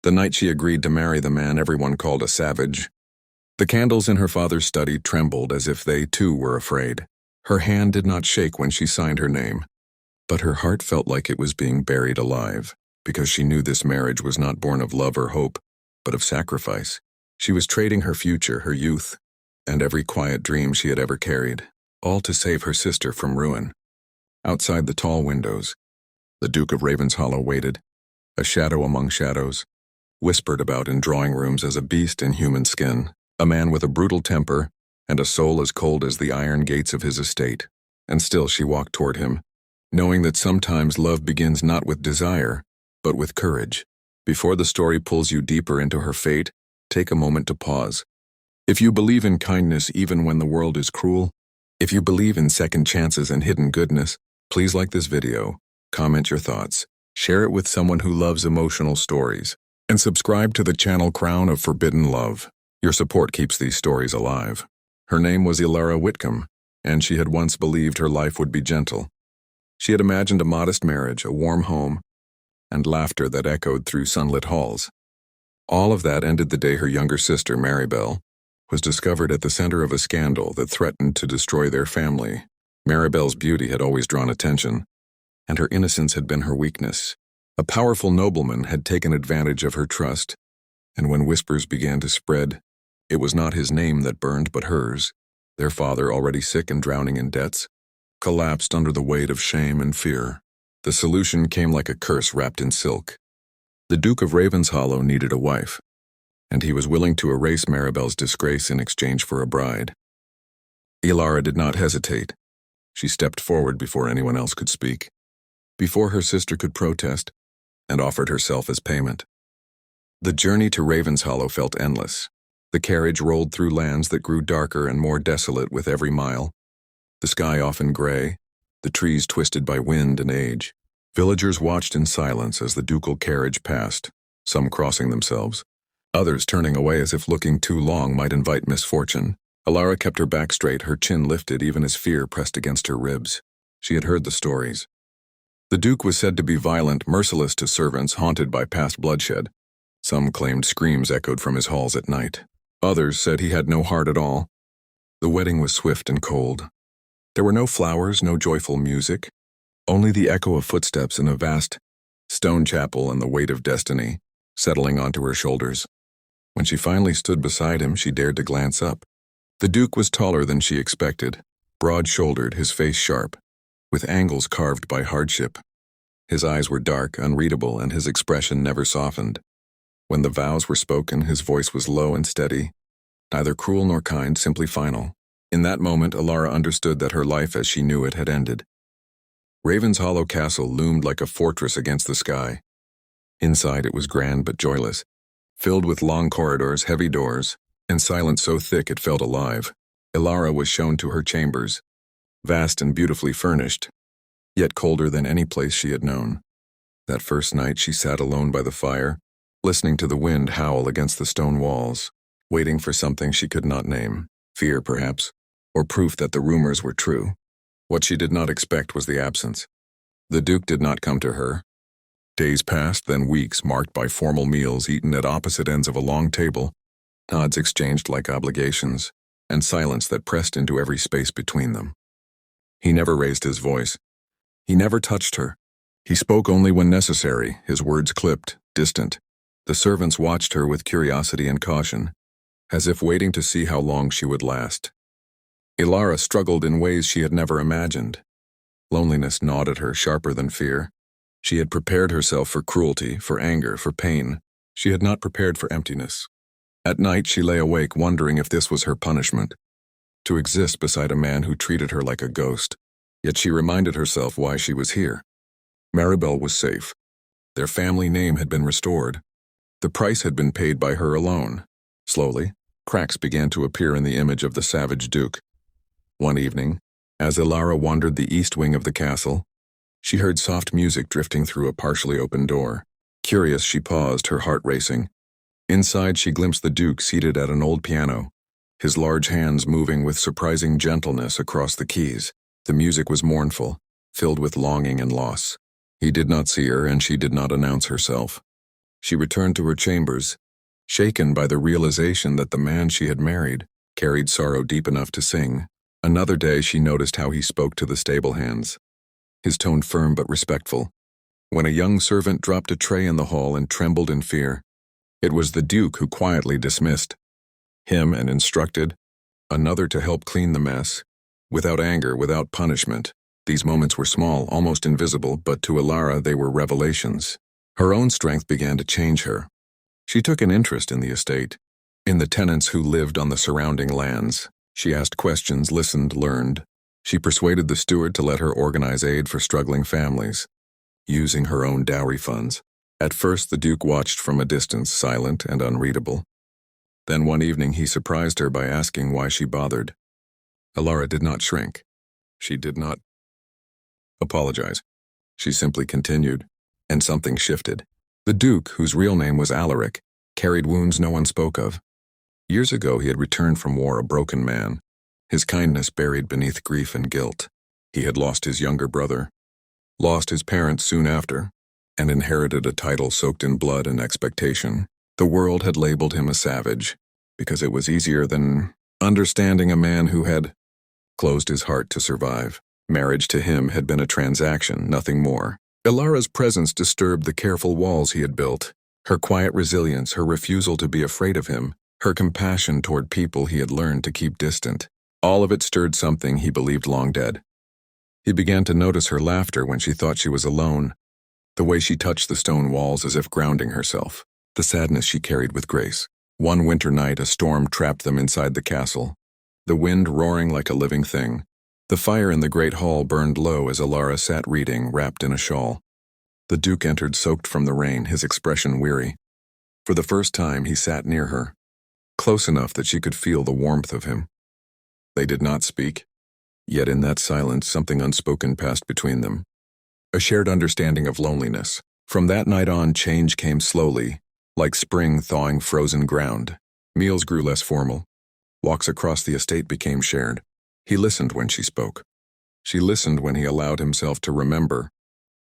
the night she agreed to marry the man everyone called a savage. The candles in her father's study trembled as if they, too, were afraid. Her hand did not shake when she signed her name, but her heart felt like it was being buried alive, because she knew this marriage was not born of love or hope, but of sacrifice. She was trading her future, her youth, and every quiet dream she had ever carried, all to save her sister from ruin. Outside the tall windows, the Duke of Ravenshollow waited, a shadow among shadows, whispered about in drawing rooms as a beast in human skin, a man with a brutal temper and a soul as cold as the iron gates of his estate. And still she walked toward him, knowing that sometimes love begins not with desire, but with courage. Before the story pulls you deeper into her fate, take a moment to pause. If you believe in kindness even when the world is cruel, if you believe in second chances and hidden goodness, please like this video, comment your thoughts, share it with someone who loves emotional stories, and subscribe to the channel Crown of Forbidden Love. Your support keeps these stories alive. Her name was Ilara Whitcomb, and she had once believed her life would be gentle. She had imagined a modest marriage, a warm home, and laughter that echoed through sunlit halls. All of that ended the day her younger sister, Maribel, was discovered at the center of a scandal that threatened to destroy their family. Maribel's beauty had always drawn attention, and her innocence had been her weakness. A powerful nobleman had taken advantage of her trust, and when whispers began to spread, it was not his name that burned but hers. Their father, already sick and drowning in debts, collapsed under the weight of shame and fear. The solution came like a curse wrapped in silk. The Duke of Ravenshollow needed a wife, and he was willing to erase Maribel's disgrace in exchange for a bride. Ilara did not hesitate. She stepped forward before anyone else could speak, before her sister could protest, and offered herself as payment. The journey to Ravenshollow felt endless. The carriage rolled through lands that grew darker and more desolate with every mile, the sky often gray, the trees twisted by wind and age. Villagers watched in silence as the ducal carriage passed, some crossing themselves, others turning away as if looking too long might invite misfortune. Ilara kept her back straight, her chin lifted even as fear pressed against her ribs. She had heard the stories. The Duke was said to be violent, merciless to servants, haunted by past bloodshed. Some claimed screams echoed from his halls at night. Others said he had no heart at all. The wedding was swift and cold. There were no flowers, no joyful music, only the echo of footsteps in a vast stone chapel and the weight of destiny settling onto her shoulders. When she finally stood beside him, she dared to glance up. The Duke was taller than she expected, broad-shouldered, his face sharp, with angles carved by hardship. His eyes were dark, unreadable, and his expression never softened. When the vows were spoken, his voice was low and steady, neither cruel nor kind, simply final. In that moment, Ilara understood that her life as she knew it had ended. Ravenshollow Castle loomed like a fortress against the sky. Inside it was grand but joyless, filled with long corridors, heavy doors, and silence so thick it felt alive. Ilara was shown to her chambers, vast and beautifully furnished, yet colder than any place she had known. That first night she sat alone by the fire, listening to the wind howl against the stone walls, waiting for something she could not name. Fear, perhaps, or proof that the rumors were true. What she did not expect was the absence. The Duke did not come to her. Days passed, then weeks, marked by formal meals eaten at opposite ends of a long table, nods exchanged like obligations, and silence that pressed into every space between them. He never raised his voice. He never touched her. He spoke only when necessary, his words clipped, distant. The servants watched her with curiosity and caution, as if waiting to see how long she would last. Ilara struggled in ways she had never imagined. Loneliness gnawed at her sharper than fear. She had prepared herself for cruelty, for anger, for pain. She had not prepared for emptiness. At night she lay awake wondering if this was her punishment, to exist beside a man who treated her like a ghost. Yet she reminded herself why she was here. Maribel was safe. Their family name had been restored. The price had been paid by her alone. Slowly, cracks began to appear in the image of the savage Duke. One evening, as Ilara wandered the east wing of the castle, she heard soft music drifting through a partially open door. Curious, she paused, her heart racing. Inside, she glimpsed the Duke seated at an old piano, his large hands moving with surprising gentleness across the keys. The music was mournful, filled with longing and loss. He did not see her, and she did not announce herself. She returned to her chambers, shaken by the realization that the man she had married carried sorrow deep enough to sing. Another day she noticed how he spoke to the stable hands, his tone firm but respectful. When a young servant dropped a tray in the hall and trembled in fear, it was the Duke who quietly dismissed him and instructed another to help clean the mess, without anger, without punishment. These moments were small, almost invisible, but to Elara they were revelations. Her own strength began to change her. She took an interest in the estate, in the tenants who lived on the surrounding lands. She asked questions, listened, learned. She persuaded the steward to let her organize aid for struggling families, using her own dowry funds. At first the Duke watched from a distance, silent and unreadable. Then one evening he surprised her by asking why she bothered. Elara did not shrink. She did not apologize. She simply continued, and something shifted. The Duke, whose real name was Alaric, carried wounds no one spoke of. Years ago he had returned from war a broken man, his kindness buried beneath grief and guilt. He had lost his younger brother, lost his parents soon after, and inherited a title soaked in blood and expectation. The world had labeled him a savage, because it was easier than understanding a man who had closed his heart to survive. Marriage to him had been a transaction, nothing more. Elara's presence disturbed the careful walls he had built. Her quiet resilience, her refusal to be afraid of him, her compassion toward people he had learned to keep distant. All of it stirred something he believed long dead. He began to notice her laughter when she thought she was alone, the way she touched the stone walls as if grounding herself, the sadness she carried with grace. One winter night a storm trapped them inside the castle, the wind roaring like a living thing. The fire in the great hall burned low as Elara sat reading, wrapped in a shawl. The Duke entered soaked from the rain, his expression weary. For the first time he sat near her, close enough that she could feel the warmth of him. They did not speak, yet in that silence something unspoken passed between them. A shared understanding of loneliness. From that night on, change came slowly, like spring thawing frozen ground. Meals grew less formal. Walks across the estate became shared. He listened when she spoke. She listened when he allowed himself to remember.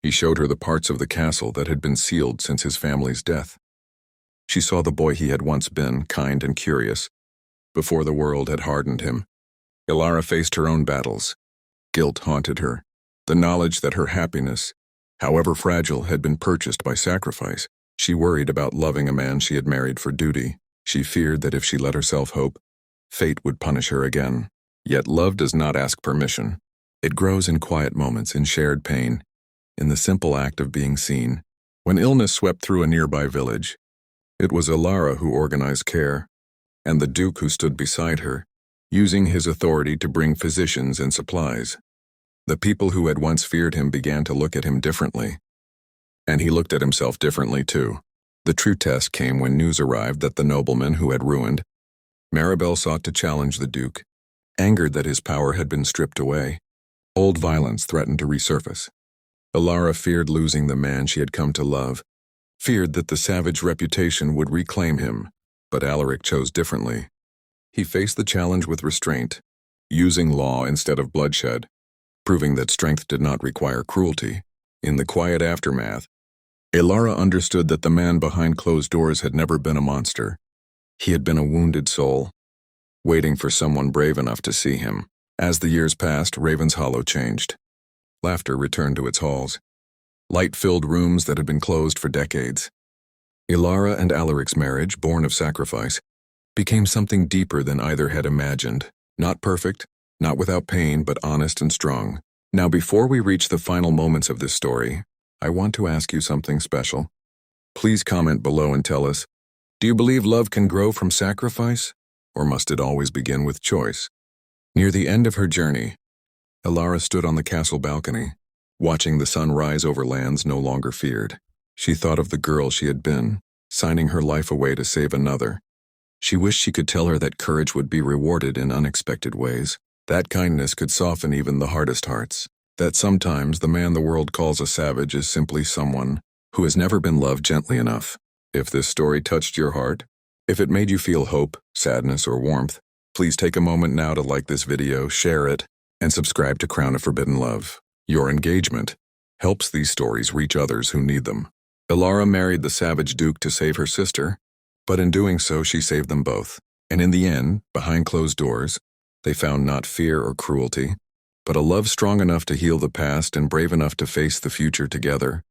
He showed her the parts of the castle that had been sealed since his family's death. She saw the boy he had once been, kind and curious, before the world had hardened him. Elara faced her own battles. Guilt haunted her, the knowledge that her happiness, however fragile, had been purchased by sacrifice. She worried about loving a man she had married for duty. She feared that if she let herself hope, fate would punish her again. Yet love does not ask permission. It grows in quiet moments, in shared pain, in the simple act of being seen. When illness swept through a nearby village, it was Elara who organized care, and the Duke who stood beside her, using his authority to bring physicians and supplies. The people who had once feared him began to look at him differently, and he looked at himself differently too. The true test came when news arrived that the nobleman who had ruined Maribel sought to challenge the Duke, angered that his power had been stripped away. Old violence threatened to resurface. Elara feared losing the man she had come to love, feared that the savage reputation would reclaim him, but Alaric chose differently. He faced the challenge with restraint, using law instead of bloodshed, proving that strength did not require cruelty. In the quiet aftermath, Elara understood that the man behind closed doors had never been a monster. He had been a wounded soul, waiting for someone brave enough to see him. As the years passed, Ravenshollow changed. Laughter returned to its halls. Light-filled rooms that had been closed for decades. Elara and Alaric's marriage, born of sacrifice, became something deeper than either had imagined. Not perfect, not without pain, but honest and strong. Now, before we reach the final moments of this story, I want to ask you something special. Please comment below and tell us, do you believe love can grow from sacrifice, or must it always begin with choice? Near the end of her journey, Elara stood on the castle balcony, watching the sun rise over lands no longer feared. She thought of the girl she had been, signing her life away to save another. She wished she could tell her that courage would be rewarded in unexpected ways, that kindness could soften even the hardest hearts, that sometimes the man the world calls a savage is simply someone who has never been loved gently enough. If this story touched your heart, if it made you feel hope, sadness, or warmth, please take a moment now to like this video, share it, and subscribe to Crown of Forbidden Love. Your engagement helps these stories reach others who need them. Ilara married the savage duke to save her sister, but in doing so she saved them both. And in the end, behind closed doors, they found not fear or cruelty, but a love strong enough to heal the past and brave enough to face the future together.